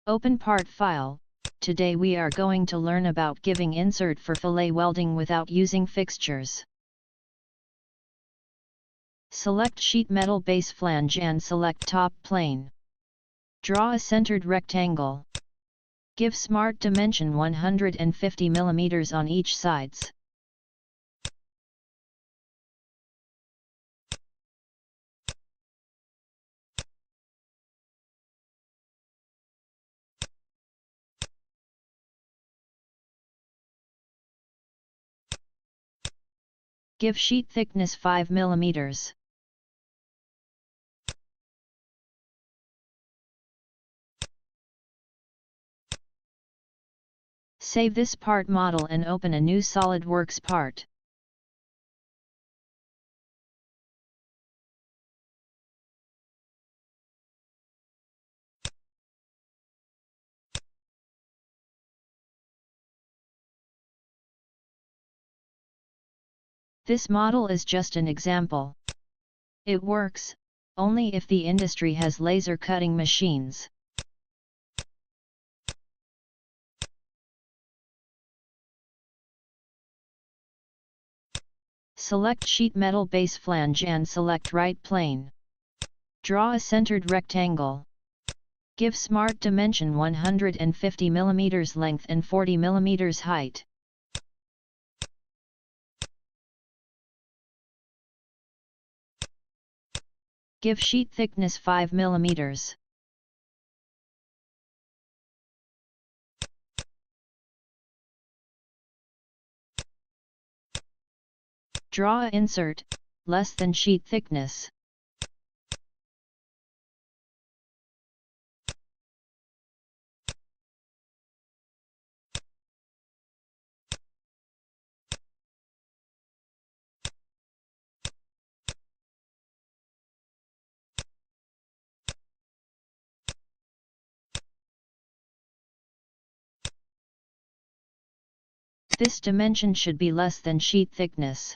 Open part file. Today we are going to learn about giving insert for fillet welding without using fixtures. Select sheet metal base flange and select top plane. Draw a centered rectangle. Give smart dimension 150 mm on each sides. Give sheet thickness 5 mm. Save this part model and open a new Solidworks part. This model is just an example. It works only if the industry has laser cutting machines. Select sheet metal base flange and select right plane. Draw a centered rectangle. Give smart dimension 150 mm length and 40 mm height. Give sheet thickness 5 mm. Draw a insert, less than sheet thickness. This dimension should be less than sheet thickness.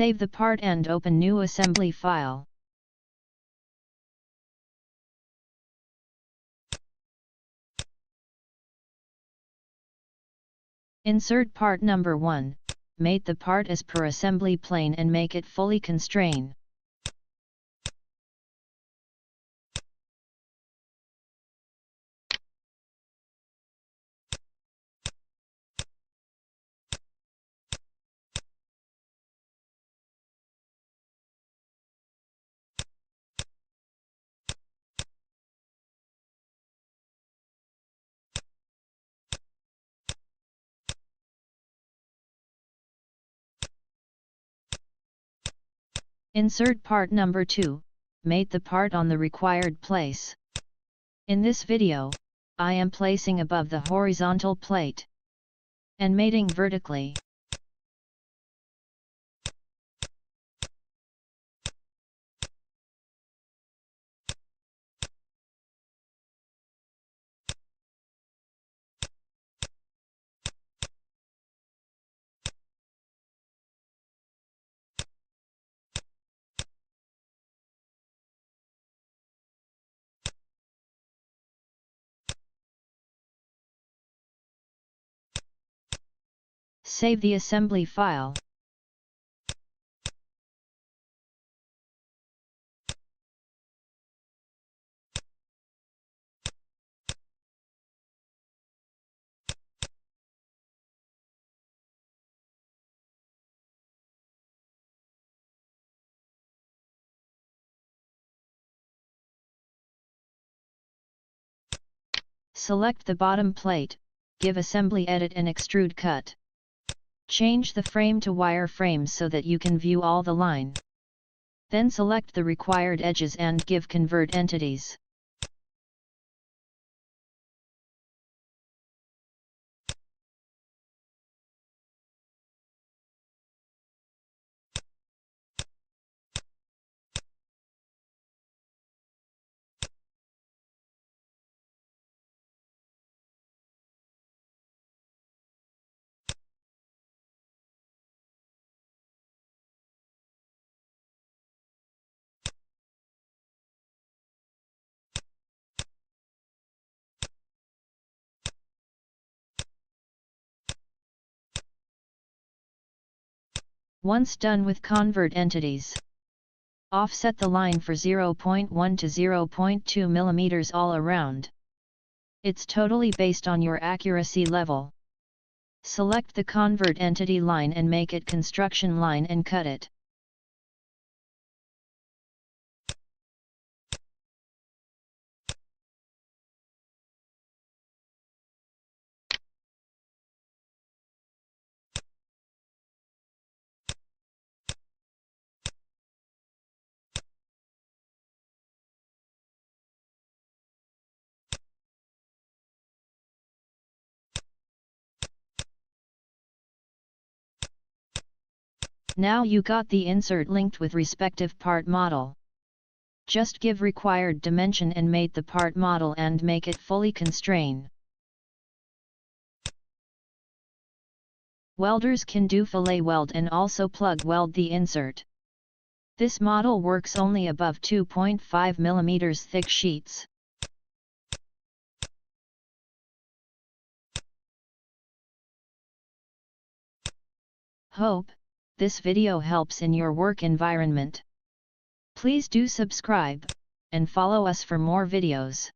Save the part and open new assembly file. Insert part number 1, mate the part as per assembly plane and make it fully constrain. Insert part number 2, mate the part on the required place. In this video, I am placing above the horizontal plate and mating vertically. Save the assembly file. Select the bottom plate, give assembly edit and extrude cut. Change the frame to wireframe so that you can view all the line. Then select the required edges and give Convert Entities. Once done with Convert Entities, offset the line for 0.1 to 0.2 mm all around. It's totally based on your accuracy level. Select the Convert Entity line and make it construction line and cut it. Now you got the insert linked with respective part model. Just give required dimension and mate the part model and make it fully constrain. Welders can do fillet weld and also plug weld the insert. This model works only above 2.5 mm thick sheets. Hope this video helps in your work environment. Please do subscribe and follow us for more videos.